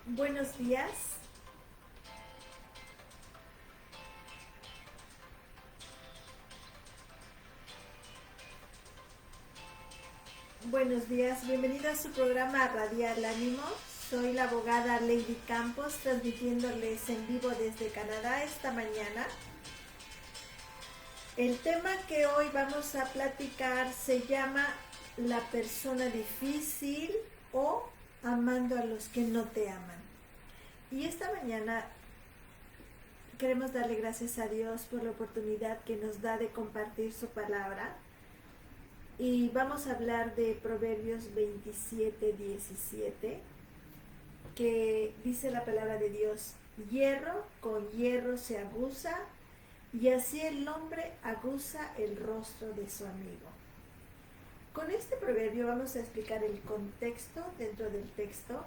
Buenos días. Buenos días. Bienvenida a su programa Radial Ánimo. Soy la abogada Lady Campos, transmitiéndoles en vivo desde Canadá esta mañana. El tema que hoy vamos a platicar se llama La persona difícil o amando a los que no te aman. Y esta mañana queremos darle gracias a Dios por la oportunidad que nos da de compartir su palabra. Y vamos a hablar de Proverbios 27:17, que dice la palabra de Dios: hierro con hierro se aguza, y así el hombre aguza el rostro de su amigo. Con este proverbio vamos a explicar el contexto dentro del texto.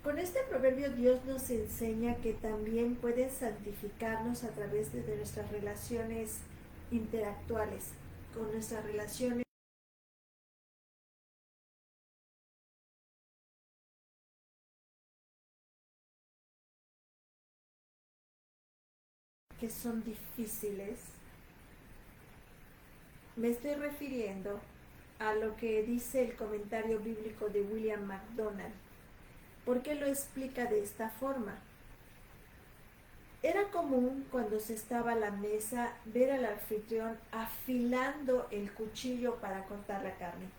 Con este proverbio Dios nos enseña que también puede santificarnos a través de nuestras relaciones interactuales, con nuestras relaciones que son difíciles. Me estoy refiriendo a lo que dice el comentario bíblico de William MacDonald. ¿Por qué lo explica de esta forma? Era común cuando se estaba a la mesa ver al anfitrión afilando el cuchillo para cortar la carne.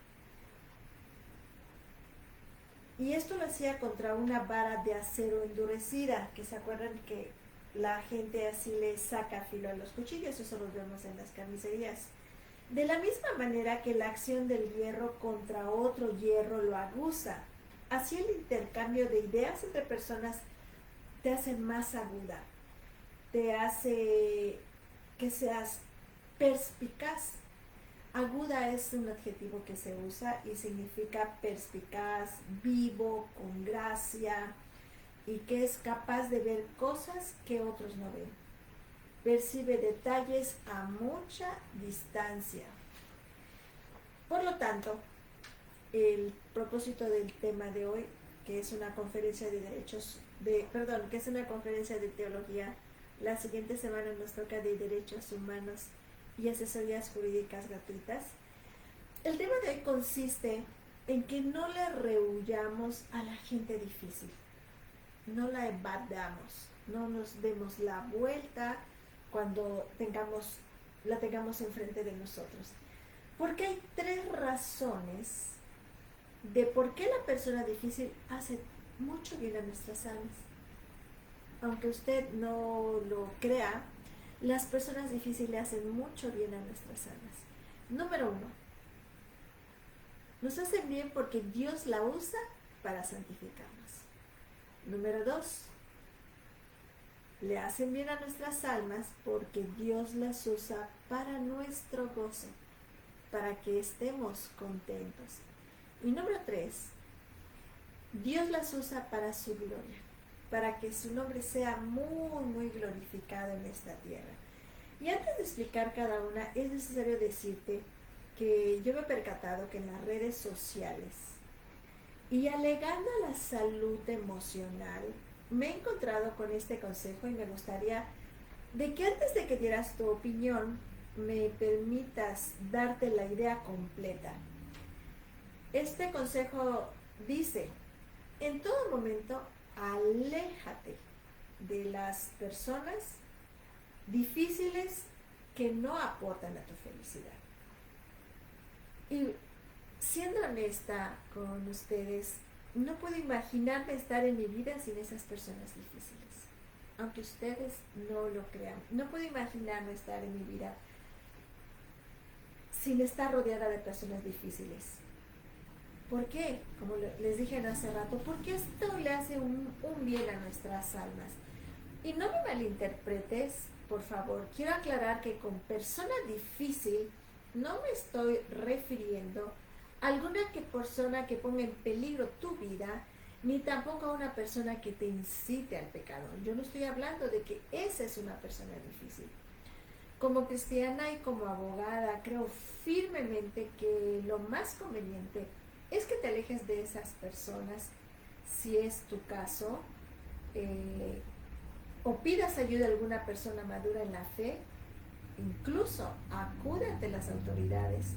Y esto lo hacía contra una vara de acero endurecida, que se acuerdan que la gente así le saca filo a los cuchillos, eso lo vemos en las carnicerías. De la misma manera que la acción del hierro contra otro hierro lo aguza, así el intercambio de ideas entre personas te hace más aguda, te hace que seas perspicaz. Aguda es un adjetivo que se usa y significa perspicaz, vivo, con gracia, y que es capaz de ver cosas que otros no ven. Percibe detalles a mucha distancia. Por lo tanto, el propósito del tema de hoy, que es una conferencia de que es una conferencia de teología, la siguiente semana nos toca de derechos humanos y asesorías jurídicas gratuitas. El tema de hoy consiste en que no le rehuyamos a la gente difícil, no la evadamos, no nos demos la vuelta cuando la tengamos enfrente de nosotros. Porque hay 3 razones de por qué la persona difícil hace mucho bien a nuestras almas. Aunque usted no lo crea, las personas difíciles hacen mucho bien a nuestras almas. Número 1, nos hacen bien porque Dios la usa para santificarnos. Número 2, le hacen bien a nuestras almas porque Dios las usa para nuestro gozo, para que estemos contentos. Y número 3, Dios las usa para su gloria, para que su nombre sea muy, muy glorificado en esta tierra. Y antes de explicar cada una, es necesario decirte que yo me he percatado que en las redes sociales y alegando a la salud emocional, me he encontrado con este consejo y me gustaría de que antes de que dieras tu opinión, me permitas darte la idea completa. Este consejo dice: en todo momento, aléjate de las personas difíciles que no aportan a tu felicidad. Y siendo honesta con ustedes, no puedo imaginarme estar en mi vida sin esas personas difíciles. Aunque ustedes no lo crean, no puedo imaginarme estar en mi vida sin estar rodeada de personas difíciles. ¿Por qué? Como les dije hace rato, porque esto le hace un bien a nuestras almas. Y no me malinterpretes, por favor. Quiero aclarar que con persona difícil no me estoy refiriendo a alguna persona que ponga en peligro tu vida, ni tampoco a una persona que te incite al pecado. Yo no estoy hablando de que esa es una persona difícil. Como cristiana y como abogada, creo firmemente que lo más conveniente es que te alejes de esas personas, si es tu caso, o pidas ayuda a alguna persona madura en la fe, incluso acude ante las autoridades.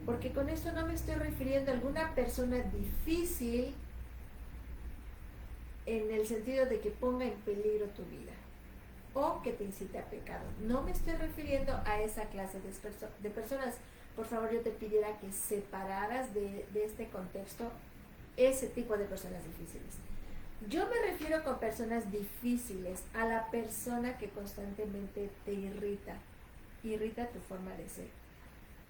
Porque con esto no me estoy refiriendo a alguna persona difícil en el sentido de que ponga en peligro tu vida o que te incite a pecado. No me estoy refiriendo a esa clase de personas. Por favor, yo te pidiera que separaras de este contexto ese tipo de personas difíciles. Yo me refiero con personas difíciles a la persona que constantemente te irrita tu forma de ser.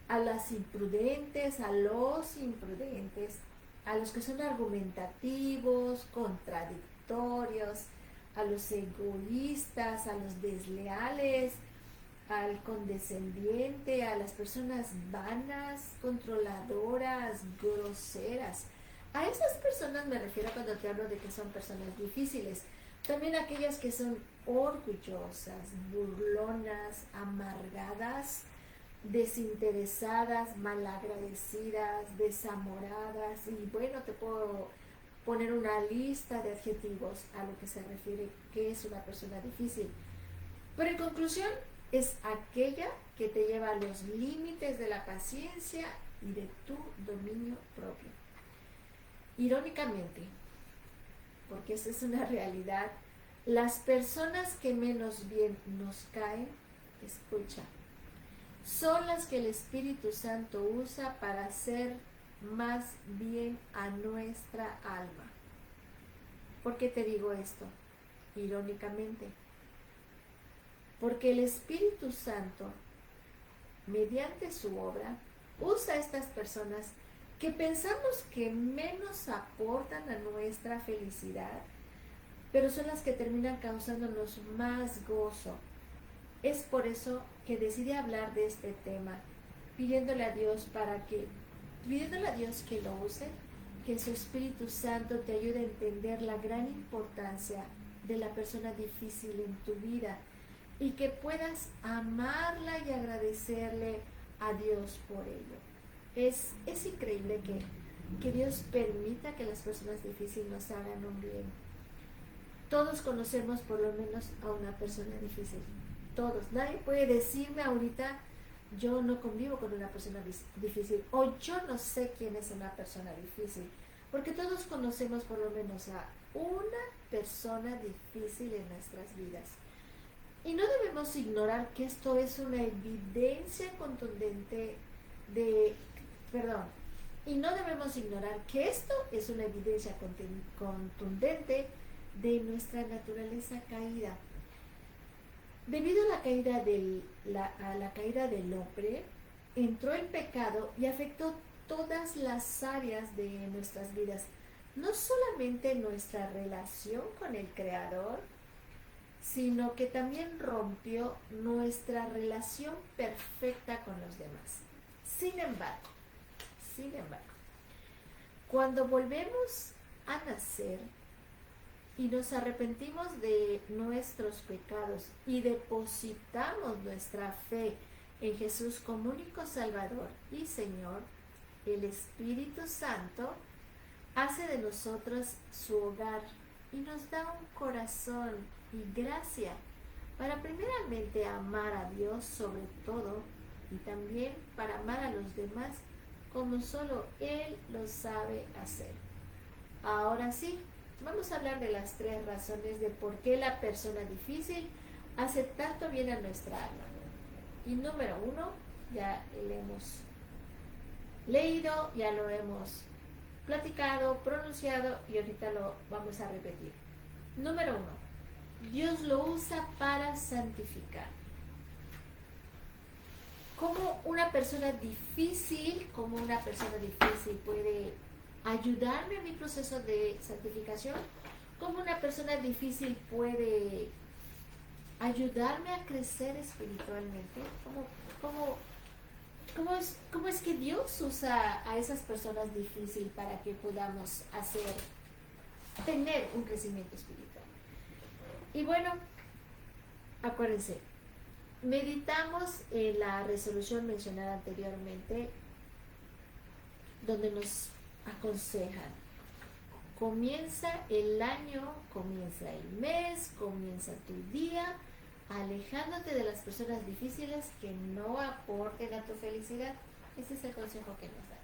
A las imprudentes, a los imprudentes, a los que son argumentativos, contradictorios, a los egoístas, a los desleales, al condescendiente, a las personas vanas, controladoras, groseras. A esas personas me refiero cuando te hablo de que son personas difíciles. También aquellas que son orgullosas, burlonas, amargadas, desinteresadas, malagradecidas, desamoradas, y bueno, te puedo poner una lista de adjetivos a lo que se refiere que es una persona difícil. Pero en conclusión, es aquella que te lleva a los límites de la paciencia y de tu dominio propio. Irónicamente, porque esa es una realidad, las personas que menos bien nos caen, escucha, son las que el Espíritu Santo usa para hacer más bien a nuestra alma. ¿Por qué te digo esto? Irónicamente, porque el Espíritu Santo, mediante su obra, usa a estas personas que pensamos que menos aportan a nuestra felicidad, pero son las que terminan causándonos más gozo. Es por eso que decidí hablar de este tema, pidiéndole a Dios que lo use, que su Espíritu Santo te ayude a entender la gran importancia de la persona difícil en tu vida y que puedas amarla y agradecerle a Dios por ello. Es increíble que Dios permita que las personas difíciles nos hagan un bien. Todos conocemos por lo menos a una persona difícil. Todos. Nadie puede decirme ahorita, yo no convivo con una persona difícil, o yo no sé quién es una persona difícil. Porque todos conocemos por lo menos a una persona difícil en nuestras vidas. Y no debemos ignorar que esto es una evidencia contundente y no debemos ignorar que esto es una evidencia contundente de nuestra naturaleza caída. Debido a la caída del hombre, entró el pecado y afectó todas las áreas de nuestras vidas, no solamente nuestra relación con el Creador, sino que también rompió nuestra relación perfecta con los demás. Sin embargo, cuando volvemos a nacer y nos arrepentimos de nuestros pecados y depositamos nuestra fe en Jesús como único Salvador y Señor, el Espíritu Santo hace de nosotros su hogar y nos da un corazón y gracia para primeramente amar a Dios sobre todo y también para amar a los demás como solo Él lo sabe hacer. Ahora sí, vamos a hablar de las 3 razones de por qué la persona difícil hace tanto bien a nuestra alma. Y número 1, ya lo hemos leído, ya lo hemos platicado, pronunciado y ahorita lo vamos a repetir. Número 1, Dios lo usa para santificar. ¿Cómo una persona difícil puede ayudarme en mi proceso de santificación? ¿Cómo una persona difícil puede ayudarme a crecer espiritualmente? ¿Cómo es que Dios usa a esas personas difíciles para que podamos tener un crecimiento espiritual? Y bueno, acuérdense, meditamos en la resolución mencionada anteriormente, donde nos aconsejan Comienza el año, comienza el mes, comienza tu día, alejándote de las personas difíciles que no aporten a tu felicidad. Ese es el consejo que nos da.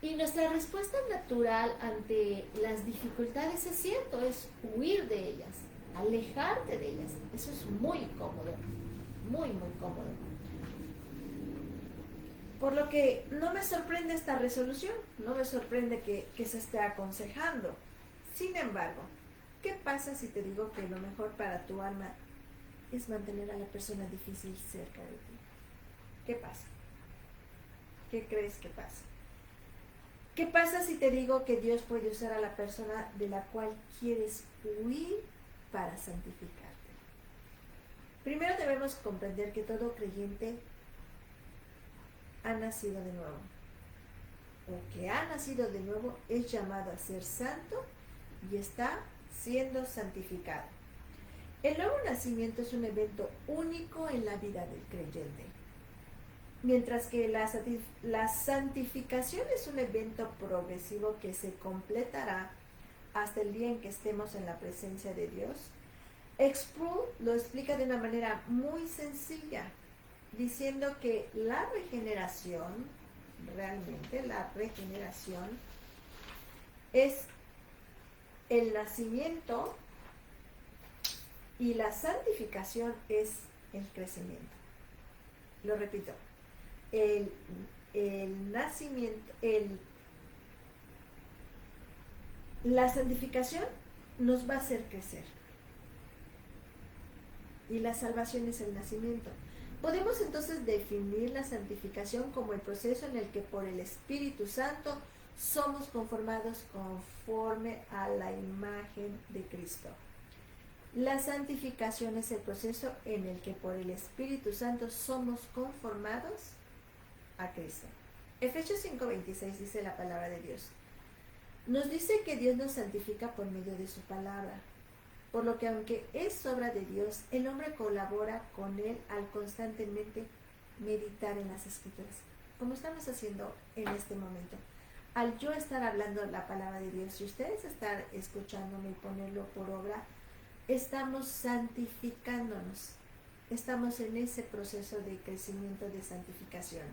Y nuestra respuesta natural ante las dificultades es cierto, es huir de ellas, alejarte de ellas. Eso es muy cómodo, muy, muy cómodo. Por lo que no me sorprende esta resolución, no me sorprende que se esté aconsejando. Sin embargo, ¿qué pasa si te digo que lo mejor para tu alma es mantener a la persona difícil cerca de ti? ¿Qué pasa? ¿Qué crees que pasa? ¿Qué pasa si te digo que Dios puede usar a la persona de la cual quieres huir para santificarte? Primero debemos comprender que todo creyente ha nacido de nuevo, o que ha nacido de nuevo es llamado a ser santo y está siendo santificado. El nuevo nacimiento es un evento único en la vida del creyente, mientras que la santificación es un evento progresivo que se completará hasta el día en que estemos en la presencia de Dios. Sproul lo explica de una manera muy sencilla, diciendo que la regeneración, realmente la regeneración, es el nacimiento y la santificación es el crecimiento. Lo repito, el nacimiento, la santificación nos va a hacer crecer y la salvación es el nacimiento. Podemos entonces definir la santificación como el proceso en el que por el Espíritu Santo somos conformados conforme a la imagen de Cristo. La santificación es el proceso en el que por el Espíritu Santo somos conformados a Cristo. Efesios 5:26 dice la palabra de Dios. Nos dice que Dios nos santifica por medio de su palabra. Por lo que aunque es obra de Dios, el hombre colabora con Él al constantemente meditar en las Escrituras, como estamos haciendo en este momento. Al yo estar hablando la palabra de Dios y ustedes estar escuchándome y ponerlo por obra, estamos santificándonos. Estamos en ese proceso de crecimiento de santificación.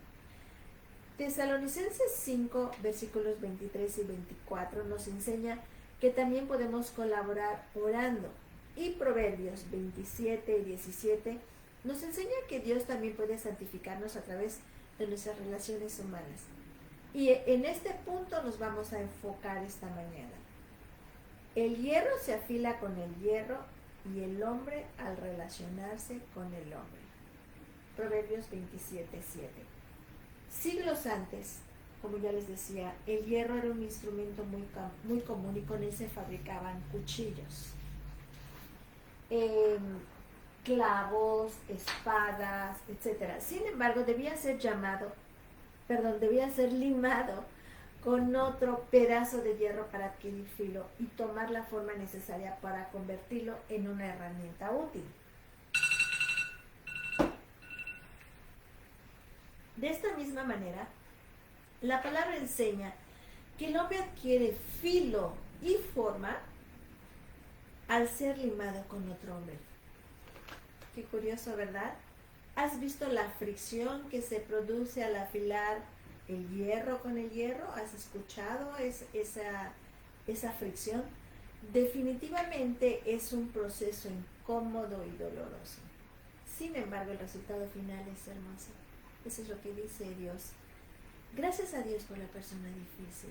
Tesalonicenses 5, versículos 23 y 24 nos enseña que también podemos colaborar orando. Y Proverbios 27 y 17 nos enseña que Dios también puede santificarnos a través de nuestras relaciones humanas. Y en este punto nos vamos a enfocar esta mañana. El hierro se afila con el hierro y el hombre al relacionarse con el hombre. Proverbios 27, 7. Siglos antes, como ya les decía, el hierro era un instrumento muy común y con él se fabricaban cuchillos, clavos, espadas, etc. Sin embargo, debía ser limado con otro pedazo de hierro para adquirir filo y tomar la forma necesaria para convertirlo en una herramienta útil. De esta misma manera, la palabra enseña que el hombre adquiere filo y forma al ser limado con otro hombre. Qué curioso, ¿verdad? ¿Has visto la fricción que se produce al afilar el hierro con el hierro? ¿Has escuchado esa fricción? Definitivamente es un proceso incómodo y doloroso. Sin embargo, el resultado final es hermoso. Eso es lo que dice Dios. Gracias a Dios por la persona difícil.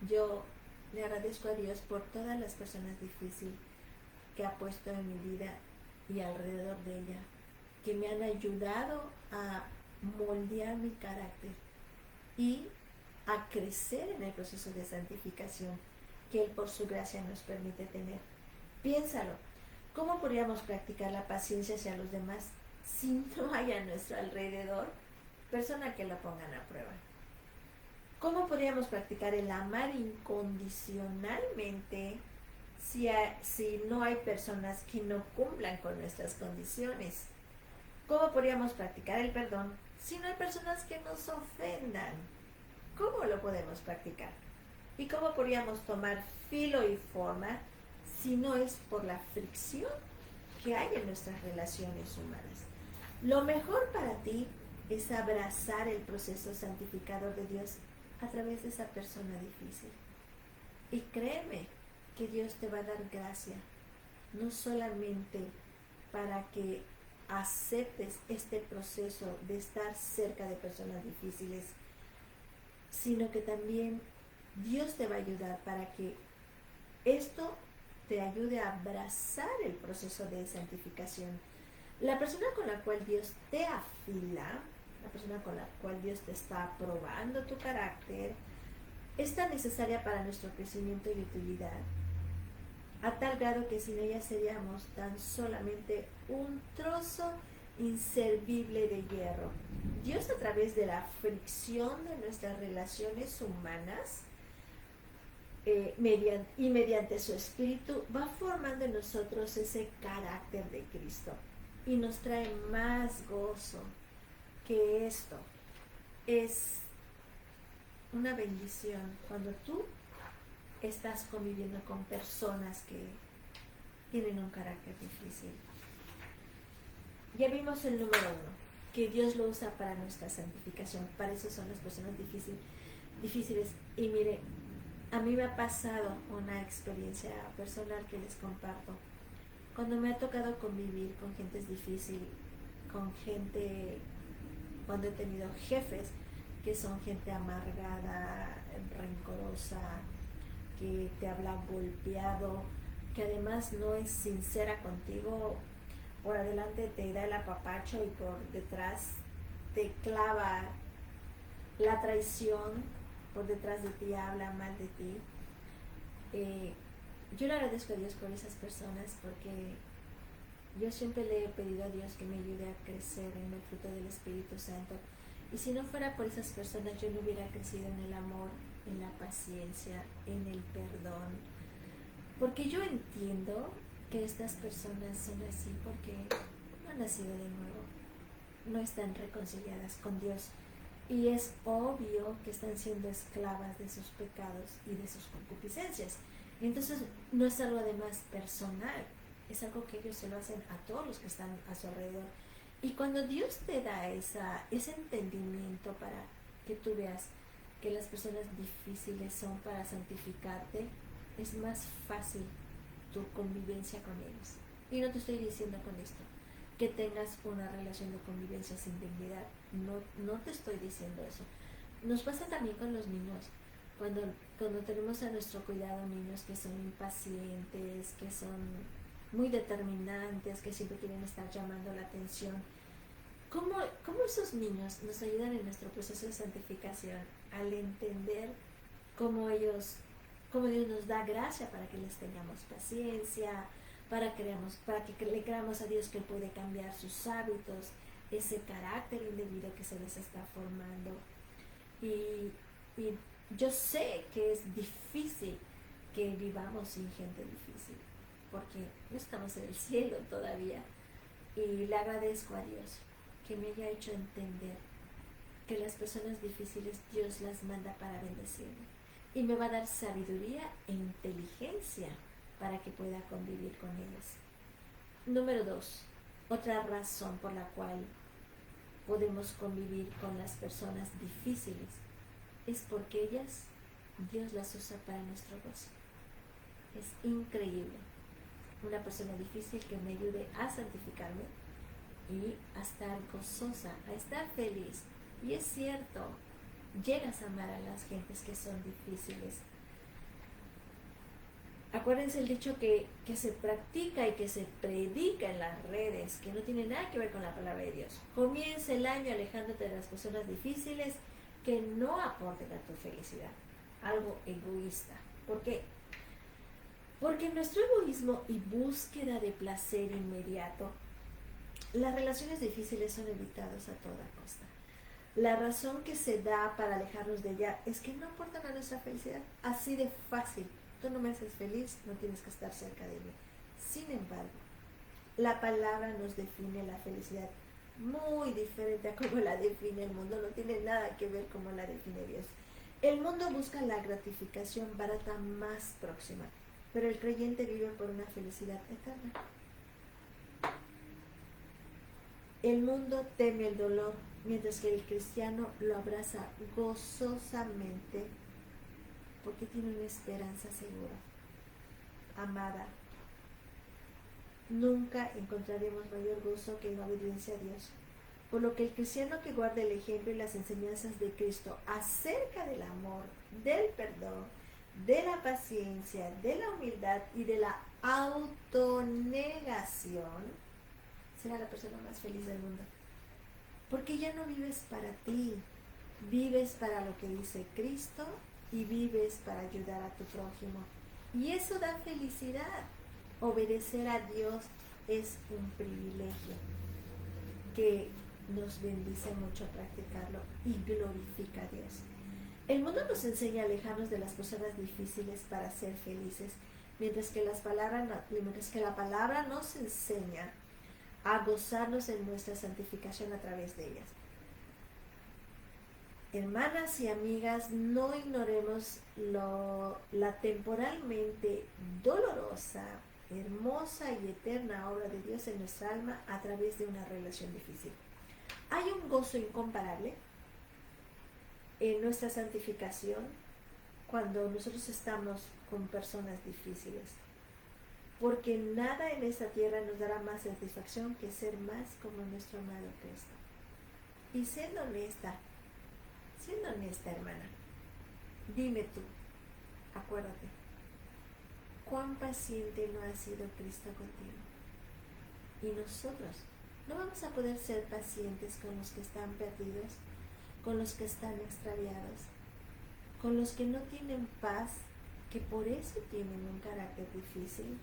Yo le agradezco a Dios por todas las personas difíciles que ha puesto en mi vida y alrededor de ella, que me han ayudado a moldear mi carácter y a crecer en el proceso de santificación que Él por su gracia nos permite tener. Piénsalo, ¿cómo podríamos practicar la paciencia hacia los demás si no hay a nuestro alrededor personas que lo pongan a prueba? ¿Cómo podríamos practicar el amar incondicionalmente si no hay personas que no cumplan con nuestras condiciones? ¿Cómo podríamos practicar el perdón si no hay personas que nos ofendan? ¿Cómo lo podemos practicar? ¿Y cómo podríamos tomar filo y forma si no es por la fricción que hay en nuestras relaciones humanas? Lo mejor para ti es abrazar el proceso santificador de Dios a través de esa persona difícil. Y créeme que Dios te va a dar gracia, no solamente para que aceptes este proceso de estar cerca de personas difíciles, sino que también Dios te va a ayudar para que esto te ayude a abrazar el proceso de santificación. La persona con la cual Dios te afila, la persona con la cual Dios te está probando tu carácter, es tan necesaria para nuestro crecimiento y utilidad, a tal grado que sin ella seríamos tan solamente un trozo inservible de hierro. Dios, a través de la fricción de nuestras relaciones humanas, mediante su espíritu, va formando en nosotros ese carácter de Cristo y nos trae más gozo. Que esto es una bendición cuando tú estás conviviendo con personas que tienen un carácter difícil. Ya vimos el número 1, que Dios lo usa para nuestra santificación. Para eso son las personas difíciles. Y mire, a mí me ha pasado una experiencia personal que les comparto. Cuando me ha tocado convivir con gente difícil, cuando he tenido jefes que son gente amargada, rencorosa, que te habla golpeado, que además no es sincera contigo, por adelante te da el apapacho y por detrás te clava la traición, por detrás de ti habla mal de ti. Yo le agradezco a Dios por esas personas, porque yo siempre le he pedido a Dios que me ayude a crecer en el fruto del Espíritu Santo. Y si no fuera por esas personas, yo no hubiera crecido en el amor, en la paciencia, en el perdón. Porque yo entiendo que estas personas son así porque no han nacido de nuevo, no están reconciliadas con Dios. Y es obvio que están siendo esclavas de sus pecados y de sus concupiscencias. Entonces no es algo además personal, es algo que ellos se lo hacen a todos los que están a su alrededor. Y cuando Dios te da ese entendimiento para que tú veas que las personas difíciles son para santificarte, es más fácil tu convivencia con ellos. Y no te estoy diciendo con esto que tengas una relación de convivencia sin dignidad, no te estoy diciendo eso. Nos pasa también con los niños. Cuando tenemos a nuestro cuidado niños que son impacientes, que son muy determinantes, que siempre quieren estar llamando la atención, ¿cómo esos niños nos ayudan en nuestro proceso de santificación al entender cómo Dios nos da gracia para que les tengamos paciencia, para que le creamos a Dios que Él puede cambiar sus hábitos, ese carácter indebido que se les está formando? Y yo sé que es difícil que vivamos sin gente difícil, porque no estamos en el cielo todavía. Y le agradezco a Dios que me haya hecho entender que las personas difíciles Dios las manda para bendecirme. Y me va a dar sabiduría e inteligencia para que pueda convivir con ellos. Número 2, otra razón por la cual podemos convivir con las personas difíciles es porque Dios las usa para nuestro gozo. Es increíble una persona difícil que me ayude a santificarme y a estar gozosa, a estar feliz. Y es cierto, llegas a amar a las gentes que son difíciles. Acuérdense el dicho que se practica y que se predica en las redes, que no tiene nada que ver con la palabra de Dios. Comienza el año alejándote de las personas difíciles que no aporten a tu felicidad. Algo egoísta. ¿Por qué? Porque en nuestro egoísmo y búsqueda de placer inmediato, las relaciones difíciles son evitadas a toda costa. La razón que se da para alejarnos de ella es que no aportan a nuestra felicidad. Así de fácil. Tú no me haces feliz, no tienes que estar cerca de mí. Sin embargo, la palabra nos define la felicidad muy diferente a cómo la define el mundo. No tiene nada que ver cómo la define Dios. El mundo busca la gratificación barata más próxima, pero el creyente vive por una felicidad eterna. El mundo teme el dolor, mientras que el cristiano lo abraza gozosamente porque tiene una esperanza segura. Amada, nunca encontraremos mayor gozo que en la obediencia a Dios. Por lo que el cristiano que guarda el ejemplo y las enseñanzas de Cristo acerca del amor, del perdón, de la paciencia, de la humildad y de la autonegación, será la persona más feliz del mundo. Porque ya no vives para ti, vives para lo que dice Cristo y vives para ayudar a tu prójimo. Y eso da felicidad. Obedecer a Dios es un privilegio que nos bendice mucho practicarlo y glorifica a Dios. El mundo nos enseña a alejarnos de las personas difíciles para ser felices, mientras que la palabra nos enseña a gozarnos en nuestra santificación a través de ellas. Hermanas y amigas, no ignoremos la temporalmente dolorosa, hermosa y eterna obra de Dios en nuestra alma a través de una relación difícil. Hay un gozo incomparable en nuestra santificación cuando nosotros estamos con personas difíciles, porque nada en esta tierra nos dará más satisfacción que ser más como nuestro amado Cristo. Y siendo honesta, hermana, dime tú, acuérdate, cuán paciente no ha sido Cristo contigo. Y nosotros no vamos a poder ser pacientes con los que están perdidos, con los que están extraviados, con los que no tienen paz, que por eso tienen un carácter difícil.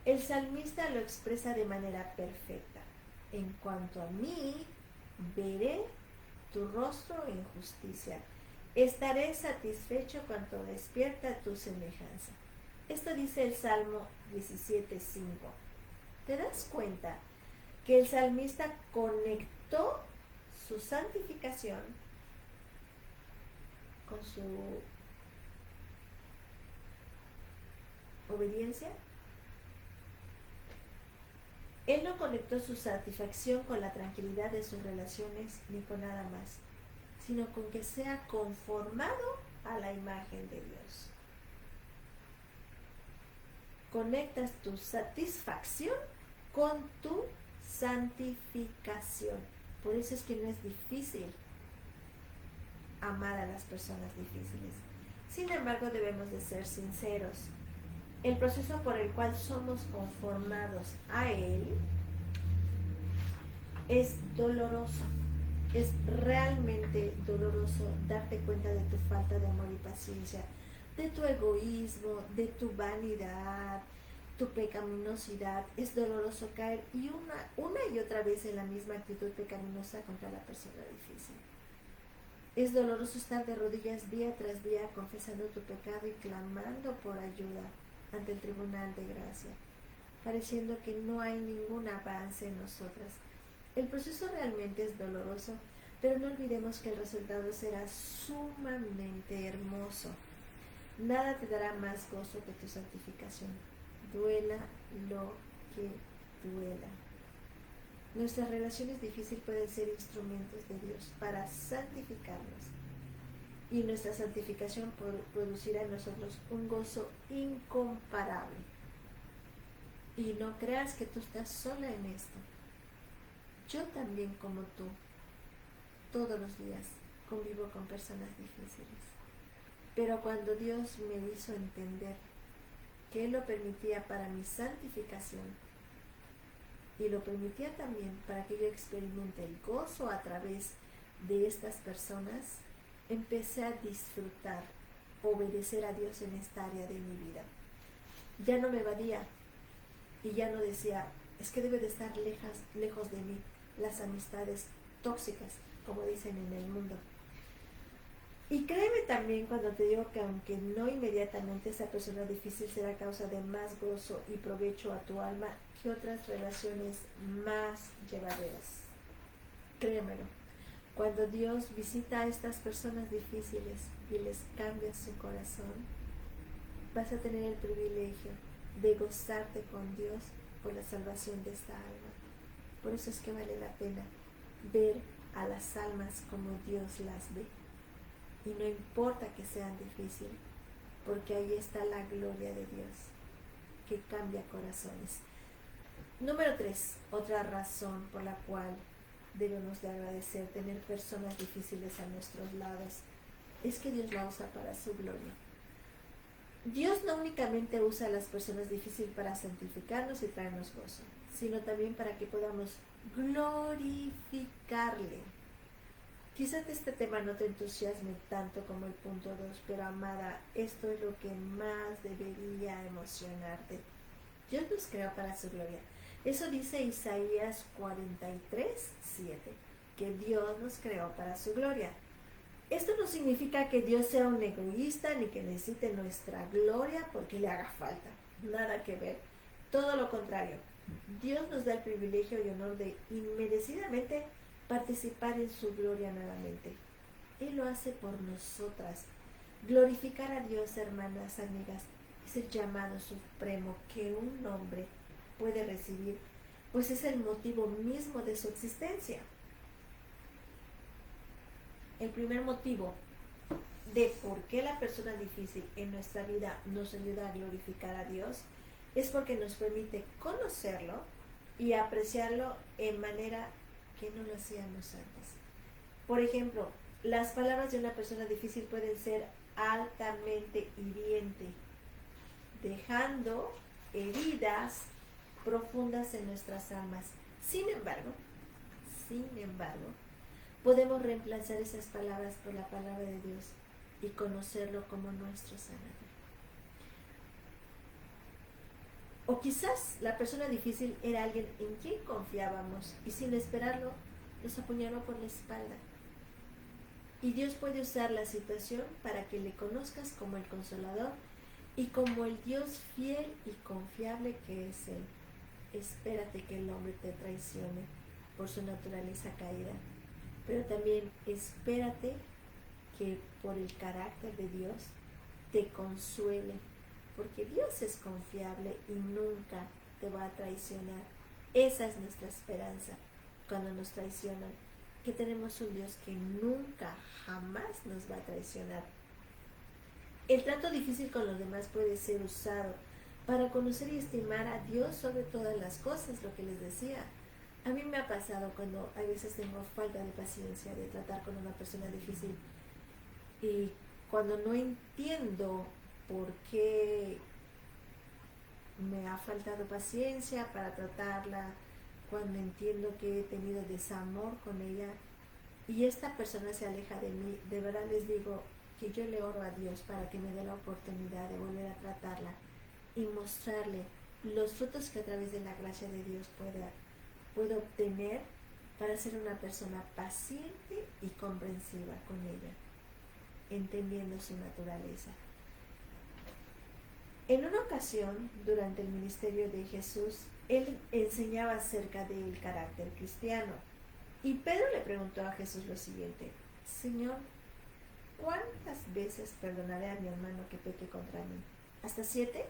El salmista lo expresa de manera perfecta. En cuanto a mí, veré tu rostro en justicia. Estaré satisfecho cuando despierta tu semejanza. Esto dice el Salmo 17:5. ¿Te das cuenta que el salmista conectó su santificación con su obediencia? Él no conectó su satisfacción con la tranquilidad de sus relaciones ni con nada más, sino con que sea conformado a la imagen de Dios. Conectas tu satisfacción con tu santificación. Por eso es que no es difícil amar a las personas difíciles. Sin embargo, debemos de ser sinceros. El proceso por el cual somos conformados a Él es doloroso. Es realmente doloroso darte cuenta de tu falta de amor y paciencia, de tu egoísmo, de tu vanidad, tu pecaminosidad. Es doloroso caer una y otra vez en la misma actitud pecaminosa contra la persona difícil. Es doloroso estar de rodillas día tras día confesando tu pecado y clamando por ayuda ante el tribunal de gracia, pareciendo que no hay ningún avance en nosotras. El proceso realmente es doloroso, pero no olvidemos que el resultado será sumamente hermoso. Nada te dará más gozo que tu santificación, duela lo que duela. Nuestras relaciones difíciles pueden ser instrumentos de Dios para santificarnos, y nuestra santificación producirá en nosotros un gozo incomparable. Y no creas que tú estás sola en esto. Yo también, como tú, todos los días convivo con personas difíciles. Pero cuando Dios me hizo entender que Él lo permitía para mi santificación, y lo permitía también para que yo experimente el gozo a través de estas personas, empecé a disfrutar, obedecer a Dios en esta área de mi vida. Ya no me evadía y ya no decía, es que debe de estar lejos de mí las amistades tóxicas, como dicen en el mundo. Y créeme también cuando te digo que aunque no inmediatamente esa persona difícil será causa de más gozo y provecho a tu alma que otras relaciones más llevaderas. Créemelo. Cuando Dios visita a estas personas difíciles, y les cambias su corazón, vas a tener el privilegio de gozarte con Dios por la salvación de esta alma. Por eso es que vale la pena ver a las almas como Dios las ve. Y no importa que sean difíciles, porque ahí está la gloria de Dios, que cambia corazones. Número 3, otra razón por la cual debemos de agradecer tener personas difíciles a nuestros lados, es que Dios la usa para su gloria. Dios no únicamente usa a las personas difíciles para santificarnos y traernos gozo, sino también para que podamos glorificarle. Quizás este tema no te entusiasme tanto como el punto 2, pero amada, esto es lo que más debería emocionarte. Dios nos creó para su gloria. Eso dice Isaías 43:7, que Dios nos creó para su gloria. Esto no significa que Dios sea un egoísta ni que necesite nuestra gloria porque le haga falta. Nada que ver. Todo lo contrario. Dios nos da el privilegio y honor de inmerecidamente participar en su gloria nuevamente. Él lo hace por nosotras. Glorificar a Dios, hermanas, amigas, es el llamado supremo que un hombre puede recibir, pues es el motivo mismo de su existencia. El primer motivo de por qué la persona difícil en nuestra vida nos ayuda a glorificar a Dios es porque nos permite conocerlo y apreciarlo en manera que no lo hacíamos antes. Por ejemplo, las palabras de una persona difícil pueden ser altamente hirientes, dejando heridas profundas en nuestras almas. Sin embargo, podemos reemplazar esas palabras por la palabra de Dios y conocerlo como nuestro sanador. O quizás la persona difícil era alguien en quien confiábamos y sin esperarlo nos apuñaló por la espalda. Y Dios puede usar la situación para que le conozcas como el Consolador y como el Dios fiel y confiable que es Él. Espérate que el hombre te traicione por su naturaleza caída, pero también espérate que por el carácter de Dios te consuele, porque Dios es confiable y nunca te va a traicionar. Esa es nuestra esperanza cuando nos traicionan, que tenemos un Dios que nunca, jamás nos va a traicionar. El trato difícil con los demás puede ser usado para conocer y estimar a Dios sobre todas las cosas, lo que les decía. A mí me ha pasado cuando a veces tengo falta de paciencia de tratar con una persona difícil y cuando no entiendo por qué me ha faltado paciencia para tratarla, cuando entiendo que he tenido desamor con ella y esta persona se aleja de mí, de verdad les digo que yo le oro a Dios para que me dé la oportunidad de volver a tratarla y mostrarle los frutos que a través de la gracia de Dios puedo obtener para ser una persona paciente y comprensiva con ella, entendiendo su naturaleza. En una ocasión, durante el ministerio de Jesús, él enseñaba acerca del carácter cristiano. Y Pedro le preguntó a Jesús lo siguiente: Señor, ¿cuántas veces perdonaré a mi hermano que peque contra mí? ¿Hasta 7?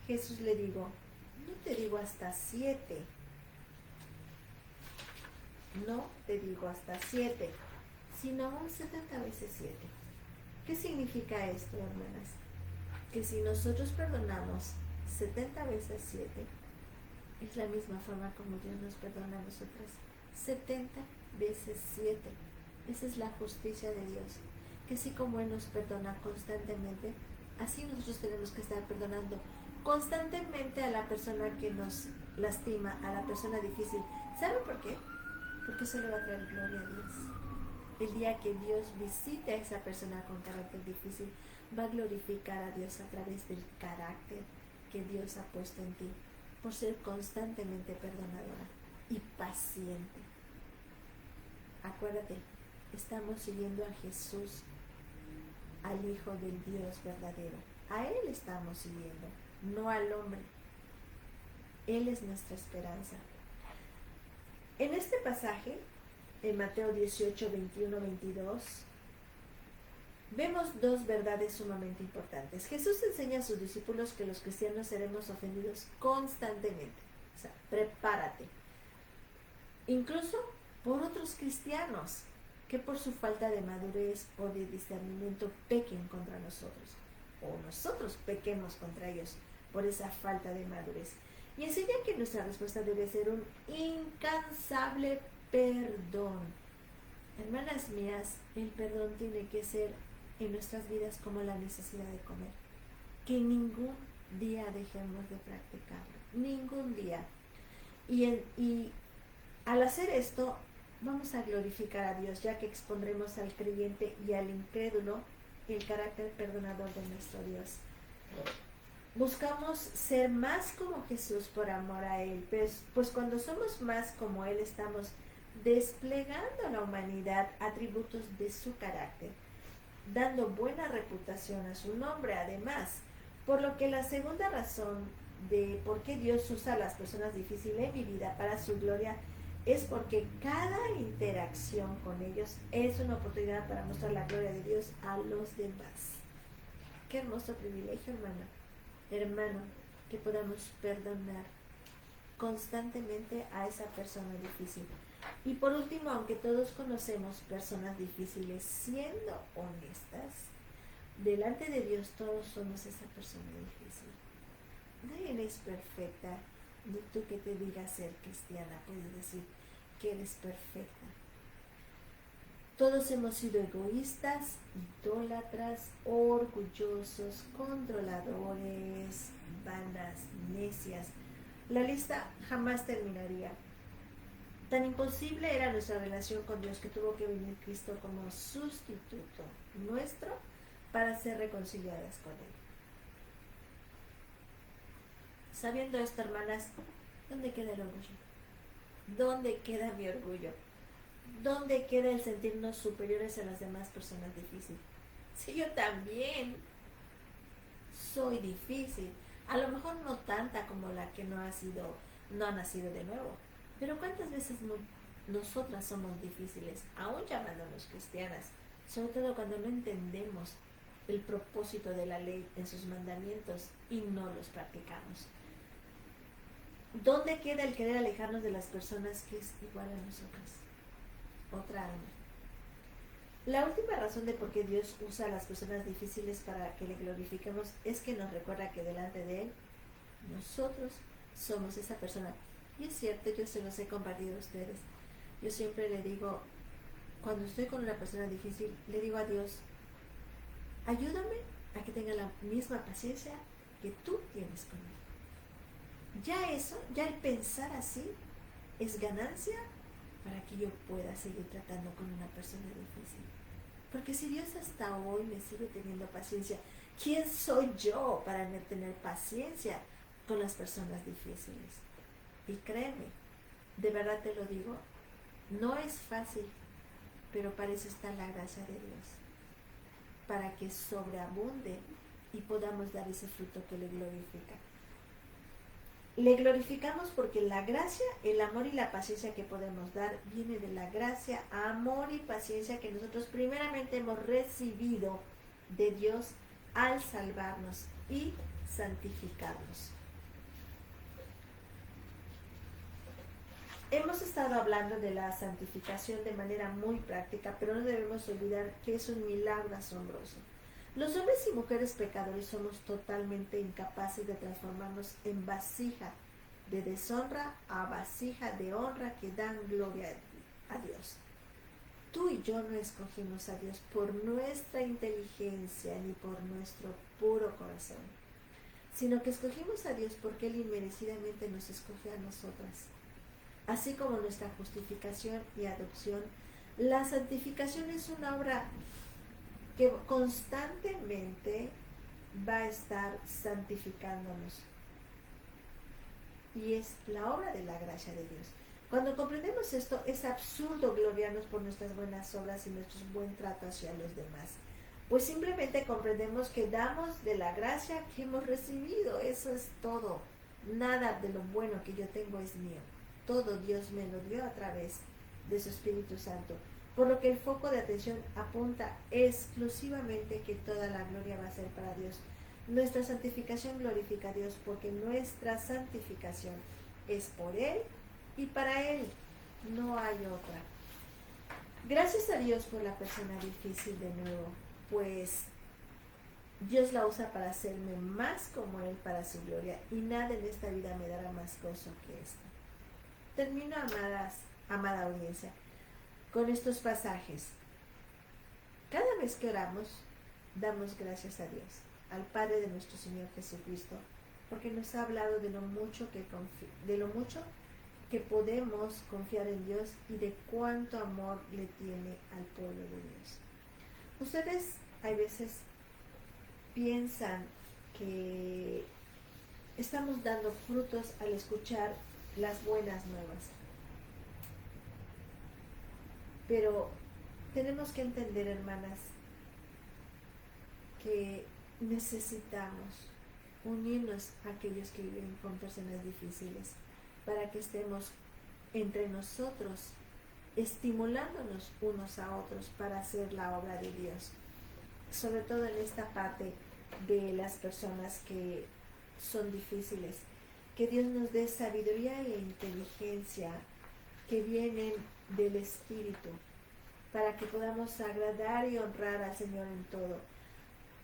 Jesús le dijo: no te digo hasta 7. No te digo hasta 7, sino aún 70 veces 7. ¿Qué significa esto, hermanas? Que si nosotros perdonamos 70 veces 7, es la misma forma como Dios nos perdona a nosotras. 70 veces 7. Esa es la justicia de Dios. Que así como Él nos perdona constantemente, así nosotros tenemos que estar perdonando constantemente a la persona que nos lastima, a la persona difícil. ¿Saben por qué? Porque eso le va a traer gloria a Dios. El día que Dios visite a esa persona con carácter difícil, va a glorificar a Dios a través del carácter que Dios ha puesto en ti, por ser constantemente perdonadora y paciente. Acuérdate, estamos siguiendo a Jesús, al Hijo del Dios verdadero. A Él estamos siguiendo, no al hombre. Él es nuestra esperanza. En este pasaje, en Mateo 18, 21, 22, vemos dos verdades sumamente importantes. Jesús enseña a sus discípulos que los cristianos seremos ofendidos constantemente. O sea, prepárate. Incluso por otros cristianos que por su falta de madurez o de discernimiento pequen contra nosotros. O nosotros pequemos contra ellos por esa falta de madurez. Y enseña que nuestra respuesta debe ser un incansable perdón. Hermanas mías, el perdón tiene que ser en nuestras vidas como la necesidad de comer. Que ningún día dejemos de practicarlo. Ningún día. Y al hacer esto, vamos a glorificar a Dios, ya que expondremos al creyente y al incrédulo el carácter perdonador de nuestro Dios. Buscamos ser más como Jesús por amor a Él, pues cuando somos más como Él estamos desplegando a la humanidad atributos de su carácter, dando buena reputación a su nombre además, por lo que la segunda razón de por qué Dios usa a las personas difíciles en mi vida para su gloria es porque cada interacción con ellos es una oportunidad para mostrar la gloria de Dios a los demás. Qué hermoso privilegio, hermano, que podamos perdonar constantemente a esa persona difícil. Y por último, aunque todos conocemos personas difíciles, siendo honestas, delante de Dios todos somos esa persona difícil. Nadie es perfecta, ni tú que te digas ser cristiana puedes decir que eres perfecta. Todos hemos sido egoístas, idólatras, orgullosos, controladores, vanas, necias. La lista jamás terminaría. Tan imposible era nuestra relación con Dios que tuvo que venir Cristo como sustituto nuestro para ser reconciliadas con Él. Sabiendo esto, hermanas, ¿dónde queda el orgullo? ¿Dónde queda mi orgullo? ¿Dónde queda el sentirnos superiores a las demás personas difíciles? Si yo también soy difícil, a lo mejor no tanta como la que no ha nacido de nuevo, pero ¿cuántas veces nosotras somos difíciles, aún llamándonos cristianas, sobre todo cuando no entendemos el propósito de la ley en sus mandamientos y no los practicamos? ¿Dónde queda el querer alejarnos de las personas que es igual a nosotras? Otra alma. La última razón de por qué Dios usa a las personas difíciles para que le glorifiquemos es que nos recuerda que delante de Él, nosotros somos esa persona. Y es cierto, yo se los he compartido a ustedes. Yo siempre le digo, cuando estoy con una persona difícil, le digo a Dios, ayúdame a que tenga la misma paciencia que tú tienes con él. Ya eso, ya el pensar así, es ganancia para que yo pueda seguir tratando con una persona difícil. Porque si Dios hasta hoy me sigue teniendo paciencia, ¿quién soy yo para no tener paciencia con las personas difíciles? Y créeme, de verdad te lo digo, no es fácil, pero para eso está la gracia de Dios, para que sobreabunde y podamos dar ese fruto que le glorifica. Le glorificamos porque la gracia, el amor y la paciencia que podemos dar viene de la gracia, amor y paciencia que nosotros primeramente hemos recibido de Dios al salvarnos y santificarnos. Hemos estado hablando de la santificación de manera muy práctica, pero no debemos olvidar que es un milagro asombroso. Los hombres y mujeres pecadores somos totalmente incapaces de transformarnos en vasija de deshonra a vasija de honra que dan gloria a Dios. Tú y yo no escogimos a Dios por nuestra inteligencia ni por nuestro puro corazón, sino que escogimos a Dios porque Él inmerecidamente nos escogió a nosotras. Así como nuestra justificación y adopción, la santificación es una obra que constantemente va a estar santificándonos. Y es la obra de la gracia de Dios. Cuando comprendemos esto, es absurdo gloriarnos por nuestras buenas obras y nuestro buen trato hacia los demás. Pues simplemente comprendemos que damos de la gracia que hemos recibido. Eso es todo. Nada de lo bueno que yo tengo es mío. Todo Dios me lo dio a través de su Espíritu Santo. por lo que el foco de atención apunta exclusivamente que toda la gloria va a ser para Dios. Nuestra santificación glorifica a Dios porque nuestra santificación es por Él y para Él, no hay otra. Gracias a Dios por la persona difícil de nuevo, pues Dios la usa para hacerme más como Él para su gloria y nada en esta vida me dará más gozo que esto. Termino, amada audiencia, con estos pasajes. Cada vez que oramos, damos gracias a Dios, al Padre de nuestro Señor Jesucristo, porque nos ha hablado de lo mucho que podemos confiar en Dios y de cuánto amor le tiene al pueblo de Dios. Ustedes hay veces piensan que estamos dando frutos al escuchar las buenas nuevas, pero tenemos que entender, hermanas, que necesitamos unirnos a aquellos que viven con personas difíciles para que estemos entre nosotros estimulándonos unos a otros para hacer la obra de Dios, sobre todo en esta parte de las personas que son difíciles. Que Dios nos dé sabiduría e inteligencia que vienen del Espíritu para que podamos agradar y honrar al Señor en todo.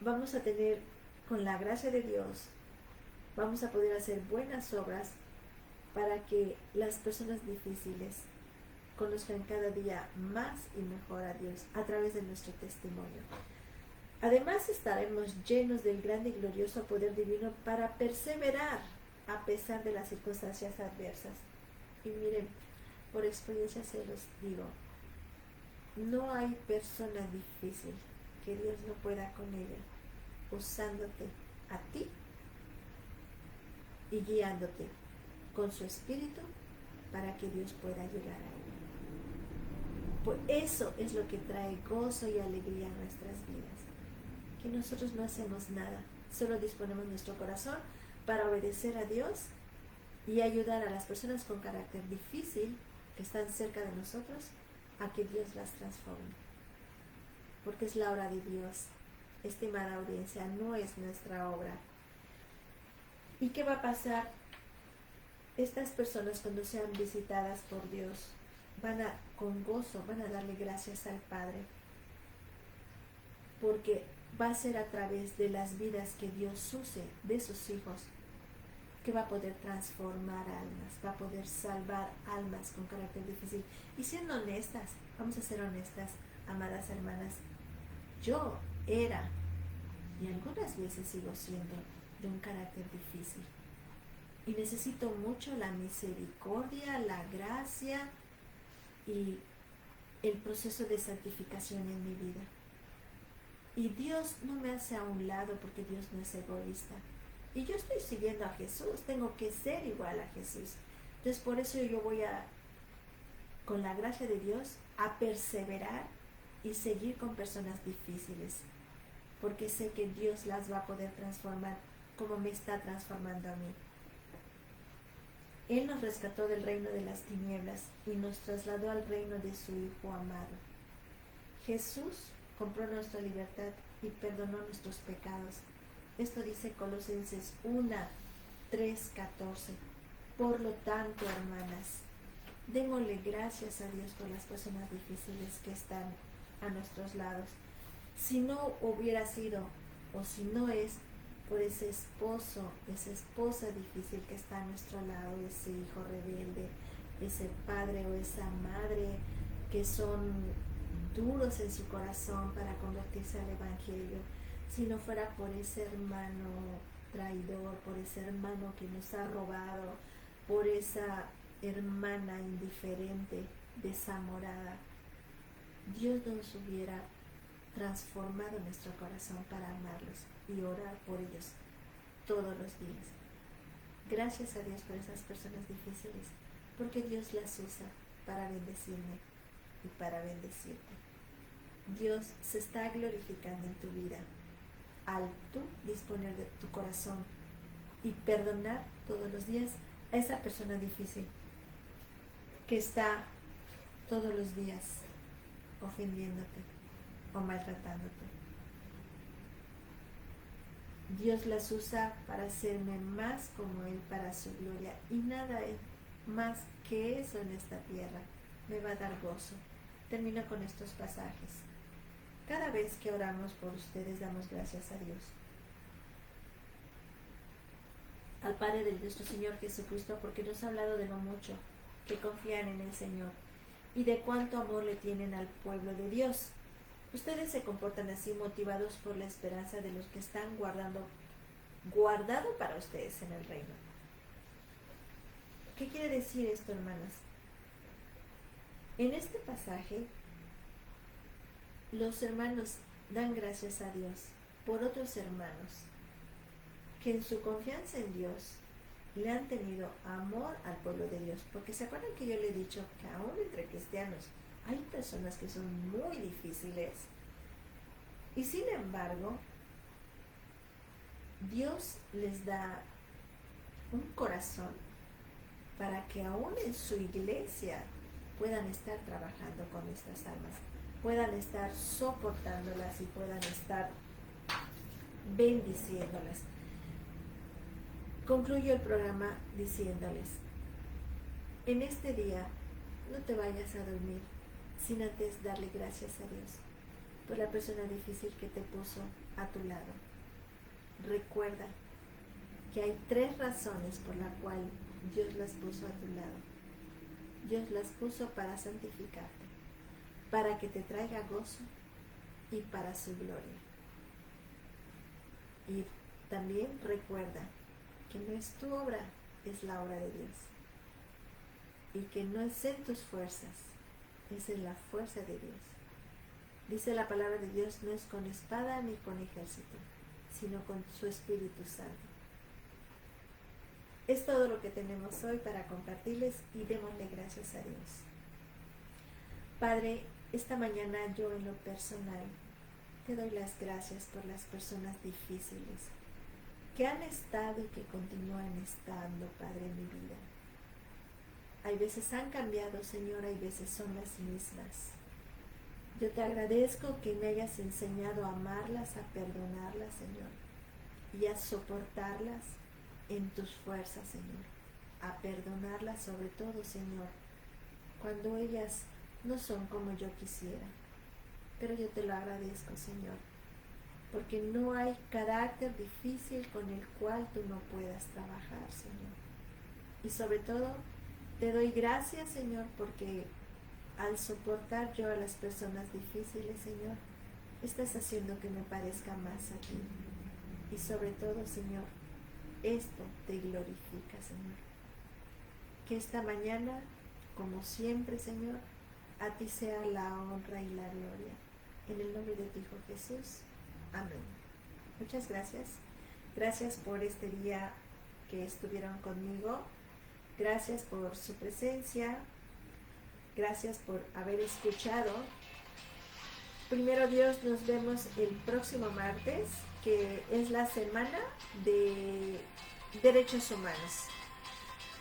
Vamos a tener, con la gracia de Dios, vamos a poder hacer buenas obras para que las personas difíciles conozcan cada día más y mejor a Dios a través de nuestro testimonio. Además estaremos llenos del grande y glorioso poder divino para perseverar a pesar de las circunstancias adversas. Y miren, por experiencia se los digo, no hay persona difícil que Dios no pueda con ella, usándote a ti y guiándote con su espíritu para que Dios pueda llegar a ella. Por eso es lo que trae gozo y alegría a nuestras vidas, que nosotros no hacemos nada, solo disponemos nuestro corazón para obedecer a Dios y ayudar a las personas con carácter difícil que están cerca de nosotros a que Dios las transforme, porque es la obra de Dios. Estimada audiencia, no es nuestra obra. ¿Y qué va a pasar? Estas personas, cuando sean visitadas por Dios, con gozo van a darle gracias al Padre, porque va a ser a través de las vidas que Dios use de sus hijos que va a poder transformar almas, va a poder salvar almas con carácter difícil. Y siendo honestas, vamos a ser honestas, amadas hermanas, yo era y algunas veces sigo siendo de un carácter difícil y necesito mucho la misericordia, la gracia y el proceso de santificación en mi vida. Y Dios no me hace a un lado porque Dios no es egoísta. Y yo estoy siguiendo a Jesús, tengo que ser igual a Jesús. Entonces por eso yo voy con la gracia de Dios, a perseverar y seguir con personas difíciles. Porque sé que Dios las va a poder transformar como me está transformando a mí. Él nos rescató del reino de las tinieblas y nos trasladó al reino de su Hijo amado. Jesús compró nuestra libertad y perdonó nuestros pecados. Esto dice Colosenses 1, 3, 14. Por lo tanto, hermanas, démosle gracias a Dios por las personas difíciles que están a nuestros lados. Si no hubiera sido, o si no es, por ese esposo, esa esposa difícil que está a nuestro lado, ese hijo rebelde, ese padre o esa madre que son duros en su corazón para convertirse al Evangelio, si no fuera por ese hermano traidor, por ese hermano que nos ha robado, por esa hermana indiferente, desamorada, Dios nos hubiera transformado nuestro corazón para amarlos y orar por ellos todos los días. Gracias a Dios por esas personas difíciles, porque Dios las usa para bendecirme y para bendecirte. Dios se está glorificando en tu vida al tú disponer de tu corazón y perdonar todos los días a esa persona difícil que está todos los días ofendiéndote o maltratándote. Dios las usa para hacerme más como Él para su gloria, y nada es más que eso en esta tierra me va a dar gozo. Termino con estos pasajes. Cada vez que oramos por ustedes damos gracias a Dios, al Padre de nuestro Señor Jesucristo, porque nos ha hablado de lo mucho que confían en el Señor y de cuánto amor le tienen al pueblo de Dios. Ustedes se comportan así motivados por la esperanza de los que están guardado para ustedes en el reino. ¿Qué quiere decir esto, hermanas? En este pasaje, los hermanos dan gracias a Dios por otros hermanos que en su confianza en Dios le han tenido amor al pueblo de Dios. Porque se acuerdan que yo le he dicho que aún entre cristianos hay personas que son muy difíciles, y sin embargo Dios les da un corazón para que aún en su iglesia puedan estar trabajando con estas almas, puedan estar soportándolas y puedan estar bendiciéndolas. Concluyo el programa diciéndoles: en este día no te vayas a dormir sin antes darle gracias a Dios por la persona difícil que te puso a tu lado. Recuerda que hay 3 razones por las cuales Dios las puso a tu lado. Dios las puso para santificarte, para que te traiga gozo y para su gloria. Y también recuerda que no es tu obra, es la obra de Dios. Y que no es en tus fuerzas, es en la fuerza de Dios. Dice la palabra de Dios: no es con espada ni con ejército, sino con su Espíritu Santo. Es todo lo que tenemos hoy para compartirles, y démosle gracias a Dios. Padre, esta mañana yo en lo personal te doy las gracias por las personas difíciles que han estado y que continúan estando, Padre, en mi vida. Hay veces han cambiado, Señor, hay veces son las mismas. Yo te agradezco que me hayas enseñado a amarlas, a perdonarlas, Señor, y a soportarlas en tus fuerzas, Señor, a perdonarlas sobre todo, Señor, cuando ellas no son como yo quisiera. Pero yo te lo agradezco, Señor, porque no hay carácter difícil con el cual tú no puedas trabajar, Señor. Y sobre todo, te doy gracias, Señor, porque al soportar yo a las personas difíciles, Señor, estás haciendo que me parezca más a ti. Y sobre todo, Señor, esto te glorifica, Señor. Que esta mañana, como siempre, Señor, a ti sea la honra y la gloria. En el nombre de tu Hijo Jesús. Amén. Muchas gracias. Gracias por este día que estuvieron conmigo. Gracias por su presencia. Gracias por haber escuchado. Primero Dios, nos vemos el próximo martes, que es la semana de derechos humanos.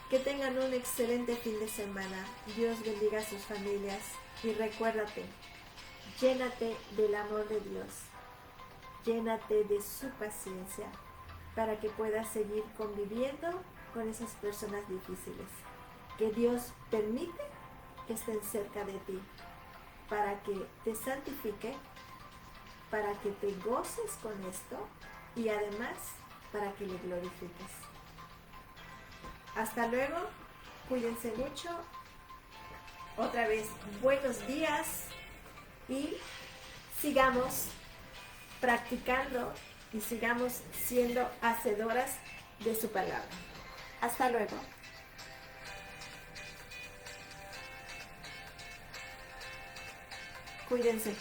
Que tengan un excelente fin de semana. Dios bendiga a sus familias y recuérdate, llénate del amor de Dios. Llénate de su paciencia para que puedas seguir conviviendo con esas personas difíciles. Que Dios permite que estén cerca de ti, para que te santifique, para que te goces con esto y además para que le glorifiques. Hasta luego, cuídense mucho. Otra vez, buenos días y sigamos practicando y sigamos siendo hacedoras de su palabra. Hasta luego. Cuídense.